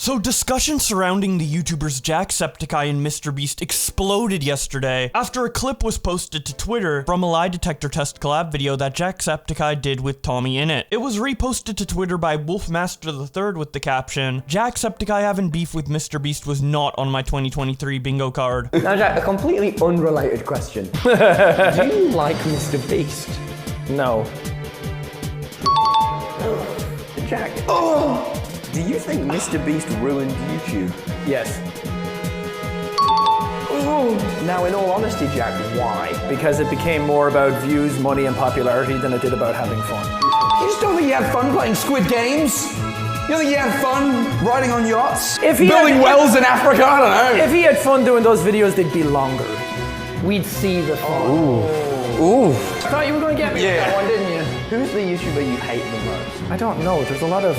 So discussion surrounding the YouTubers JackSepticEye and MrBeast exploded yesterday after a clip was posted to Twitter from a lie detector test collab video that JackSepticEye did with Tommy in it. It was reposted to Twitter by Wolfmaster III with the caption, "JackSepticEye having beef with MrBeast was not on my 2023 bingo card." Now Jack, a completely unrelated question. Do you like MrBeast? No. Jack, do you think MrBeast ruined YouTube? Yes. Now, in all honesty, Jack, why? Because it became more about views, money, and popularity than it did about having fun. You just don't think you have fun playing Squid Games? You don't think you have fun riding on yachts? Building wells in Africa? I don't know. If he had fun doing those videos, they'd be longer. We'd see the fun. Ooh. I thought you were going to get me with that one, didn't you? Who's the YouTuber you hate the most? I don't know. There's a lot of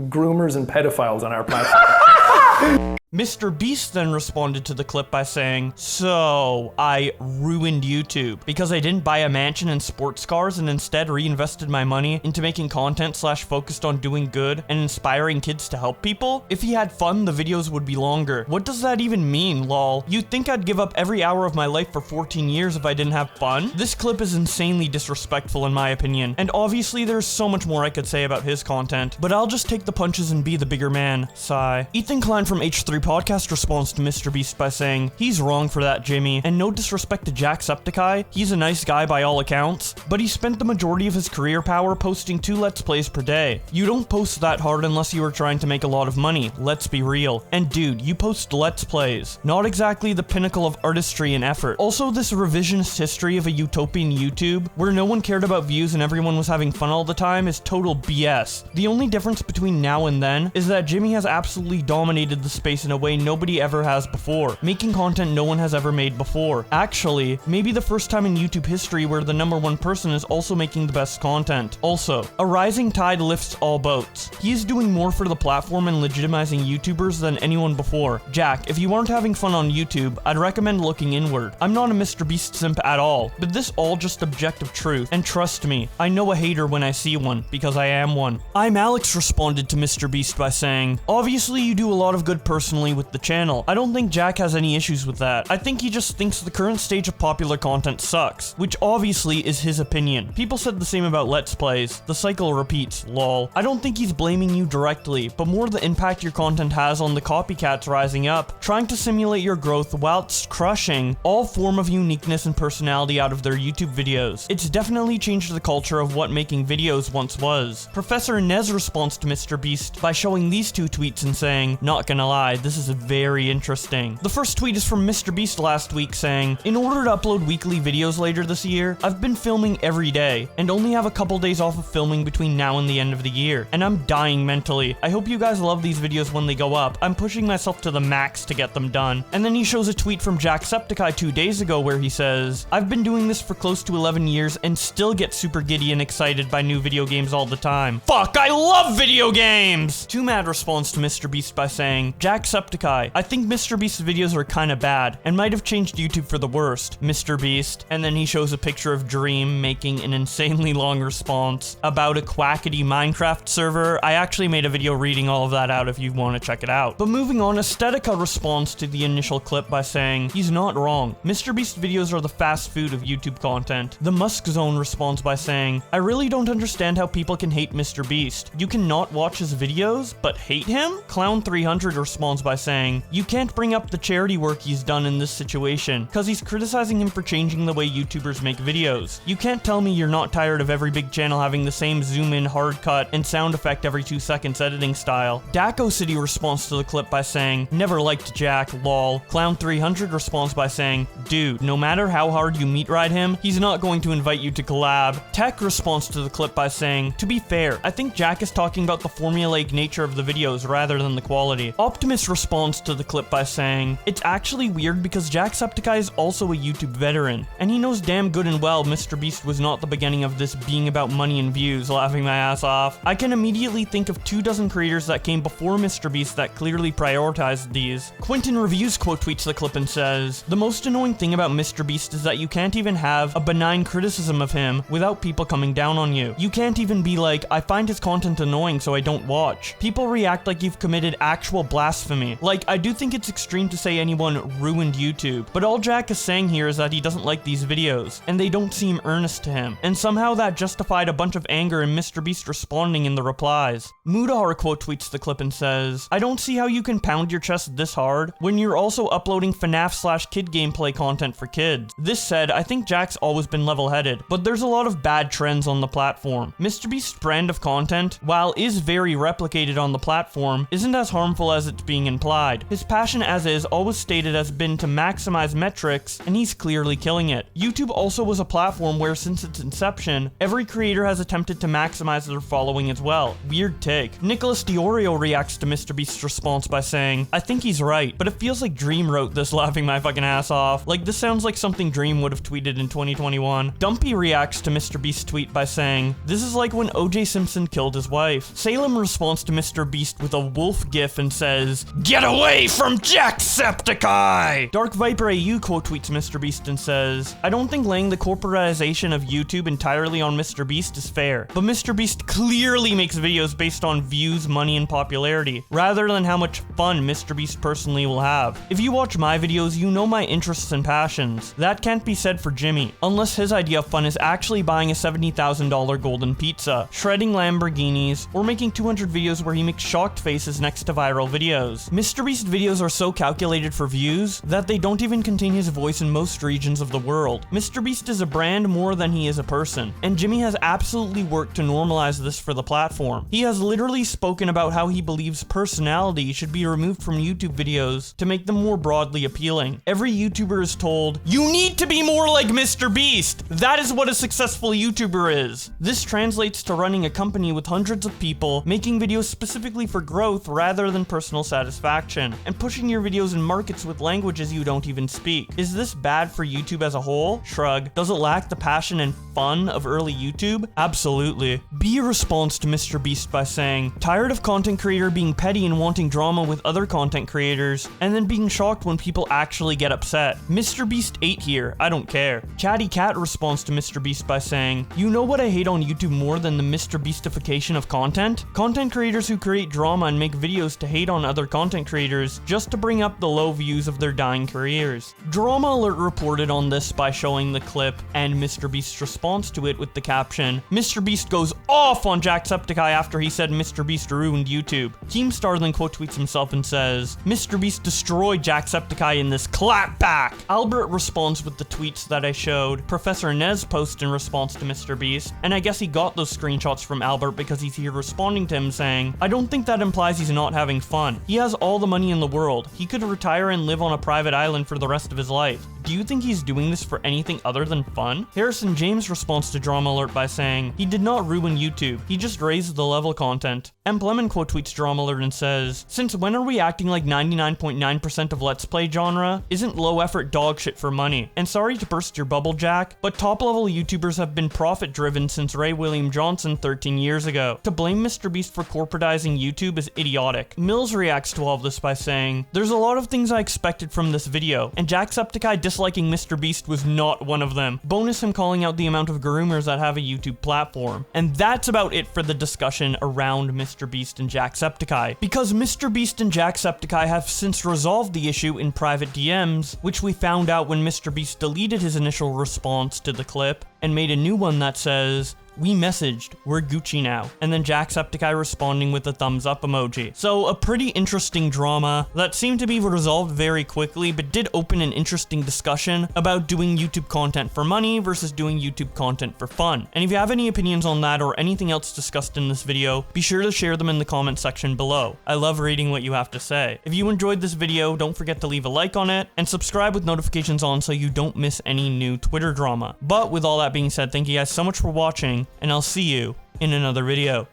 groomers and pedophiles on our platform. MrBeast then responded to the clip by saying, "So, I ruined YouTube because I didn't buy a mansion and sports cars and instead reinvested my money into making content / focused on doing good and inspiring kids to help people? If he had fun, the videos would be longer. What does that even mean, lol? You'd think I'd give up every hour of my life for 14 years if I didn't have fun?" This clip is insanely disrespectful in my opinion, and obviously there's so much more I could say about his content, but I'll just take the punches and be the bigger man. Sigh. Ethan Klein from H3 Podcast responds to MrBeast by saying, "He's wrong for that, Jimmy, and no disrespect to JackSepticEye, he's a nice guy by all accounts, but he spent the majority of his career power posting 2 Let's Plays per day. You don't post that hard unless you are trying to make a lot of money, let's be real. And dude, you post Let's Plays. Not exactly the pinnacle of artistry and effort. Also, this revisionist history of a utopian YouTube, where no one cared about views and everyone was having fun all the time, is total BS. The only difference between now and then is that Jimmy has absolutely dominated the space in a way nobody ever has before, making content no one has ever made before. Actually, maybe the first time in YouTube history where the #1 person is also making the best content. Also, a rising tide lifts all boats. He is doing more for the platform and legitimizing YouTubers than anyone before. Jack, if you aren't having fun on YouTube, I'd recommend looking inward. I'm not a MrBeast simp at all, but this all just objective truth, and trust me, I know a hater when I see one, because I am one." I'm Alex responded to MrBeast by saying, "Obviously you do a lot of good personally with the channel. I don't think Jack has any issues with that. I think he just thinks the current stage of popular content sucks, which obviously is his opinion. People said the same about Let's Plays. The cycle repeats, lol. I don't think he's blaming you directly, but more the impact your content has on the copycats rising up, trying to simulate your growth whilst crushing all form of uniqueness and personality out of their YouTube videos. It's definitely changed the culture of what making videos once was." Professor Nez responds to MrBeast by showing these 2 tweets and saying, "Not gonna lie, this is very interesting." The first tweet is from MrBeast last week saying, "In order to upload weekly videos later this year, I've been filming every day and only have a couple days off of filming between now and the end of the year, and I'm dying mentally. I hope you guys love these videos when they go up. I'm pushing myself to the max to get them done." And then he shows a tweet from JackSepticEye 2 days ago where he says, "I've been doing this for close to 11 years and still get super giddy and excited by new video games all the time. Fuck, I love video games!" Too Mad responds to MrBeast by saying, "JackSepticEye, I think MrBeast's videos are kinda bad and might have changed YouTube for the worst, MrBeast." And then he shows a picture of Dream making an insanely long response about a quackity Minecraft server. I actually made a video reading all of that out if you want to check it out. But moving on, Aesthetica responds to the initial clip by saying, "He's not wrong. MrBeast videos are the fast food of YouTube content." The Musk Zone responds by saying, "I really don't understand how people can hate MrBeast. You cannot watch his videos, but hate him?" Clown300 responds by saying, "You can't bring up the charity work he's done in this situation, cause he's criticizing him for changing the way YouTubers make videos. You can't tell me you're not tired of every big channel having the same zoom in, hard cut, and sound effect every 2 seconds editing style." Daco City responds to the clip by saying, "Never liked Jack, lol." Clown300 responds by saying, "Dude, no matter how hard you meat ride him, he's not going to invite you to collab." Tech responds to the clip by saying, "To be fair, I think Jack is talking about the formulaic nature of the videos rather than the quality." Optimus responds to the clip by saying, "It's actually weird because JackSepticEye is also a YouTube veteran, and he knows damn good and well MrBeast was not the beginning of this being about money and views," laughing my ass off. I can immediately think of 24 creators that came before MrBeast that clearly prioritized these. Quentin Reviews quote tweets the clip and says, "The most annoying thing about MrBeast is that you can't even have a benign criticism of him without people coming down on you. You can't even be like, I find his content annoying so I don't watch. People react like you've committed actual blasphemy. Like, I do think it's extreme to say anyone ruined YouTube, but all Jack is saying here is that he doesn't like these videos, and they don't seem earnest to him. And somehow that justified a bunch of anger in MrBeast responding in the replies." Mudahar quote tweets the clip and says, "I don't see how you can pound your chest this hard when you're also uploading FNAF/kid gameplay content for kids. This said, I think Jack's always been level-headed, but there's a lot of bad trends on the platform. MrBeast's brand of content, while is very replicated on the platform, isn't as harmful as it's being implied. His passion as is always stated has been to maximize metrics, and he's clearly killing it. YouTube also was a platform where since its inception, every creator has attempted to maximize their following as well. Weird take." Nicholas Diorio reacts to MrBeast's response by saying, "I think he's right, but it feels like Dream wrote this," laughing my fucking ass off. Like, this sounds like something Dream would have tweeted in 2021. Dumpy reacts to MrBeast's tweet by saying, "This is like when O.J. Simpson killed his wife." Salem responds to MrBeast with a wolf gif and says, "Get away from JackSepticEye!" Dark Viper AU quote tweets MrBeast and says, "I don't think laying the corporatization of YouTube entirely on MrBeast is fair, but MrBeast clearly makes videos based on views, money, and popularity, rather than how much fun MrBeast personally will have. If you watch my videos, you know my interests and passions. That can't be said for Jimmy, unless his idea of fun is actually buying a $70,000 golden pizza, shredding Lamborghinis, or making 200 videos where he makes shocked faces next to viral videos. MrBeast videos are so calculated for views that they don't even contain his voice in most regions of the world. MrBeast is a brand more than he is a person, and Jimmy has absolutely worked to normalize this for the platform. He has literally spoken about how he believes personality should be removed from YouTube videos to make them more broadly appealing. Every YouTuber is told, you need to be more like MrBeast. That is what a successful YouTuber is. This translates to running a company with hundreds of people, making videos specifically for growth rather than personal satisfaction, and pushing your videos in markets with languages you don't even speak. Is this bad for YouTube as a whole? Shrug. Does it lack the passion and fun of early YouTube? Absolutely. B responds to MrBeast by saying, tired of content creator being petty and wanting drama with other content creators, and then being shocked when people actually get upset. MrBeast 8 here, I don't care. Chatty Cat responds to MrBeast by saying, you know what I hate on YouTube more than the MrBeastification of content? Content creators who create drama and make videos to hate on other content creators just to bring up the low views of their dying careers. Drama Alert reported on this by showing the clip and MrBeast's response to it with the caption, MrBeast goes off on JackSepticEye after he said MrBeast ruined YouTube. Keemstar then quote tweets himself and says, MrBeast destroyed JackSepticEye in this clapback. Albert responds with the tweets that I showed Professor Nez post in response to MrBeast, and I guess he got those screenshots from Albert because he's here responding to him saying, I don't think that implies he's not having fun. He has all the money in the world. He could retire and live on a private island for the rest of his life. Do you think he's doing this for anything other than fun? Harrison James responds to Drama Alert by saying, he did not ruin YouTube, he just raised the level content. M. Plemon quote tweets Drama Alert and says, since when are we acting like 99.9% of Let's Play genre isn't low effort dog shit for money? And sorry to burst your bubble, Jack, but top level YouTubers have been profit driven since Ray William Johnson 13 years ago. To blame MrBeast for corporatizing YouTube is idiotic. Mills reacts to all of this by saying, there's a lot of things I expected from this video, and JackSepticEye disliking MrBeast was not one of them. Bonus him calling out the amount of groomers that have a YouTube platform. And that's about it for the discussion around MrBeast and JackSepticEye, because MrBeast and JackSepticEye have since resolved the issue in private DMs, which we found out when MrBeast deleted his initial response to the clip and made a new one that says, we messaged, we're Gucci now. And then JackSepticEye responding with a thumbs up emoji. So a pretty interesting drama that seemed to be resolved very quickly, but did open an interesting discussion about doing YouTube content for money versus doing YouTube content for fun. And if you have any opinions on that or anything else discussed in this video, be sure to share them in the comment section below. I love reading what you have to say. If you enjoyed this video, don't forget to leave a like on it and subscribe with notifications on so you don't miss any new Twitter drama. But with all that being said, thank you guys so much for watching, and I'll see you in another video.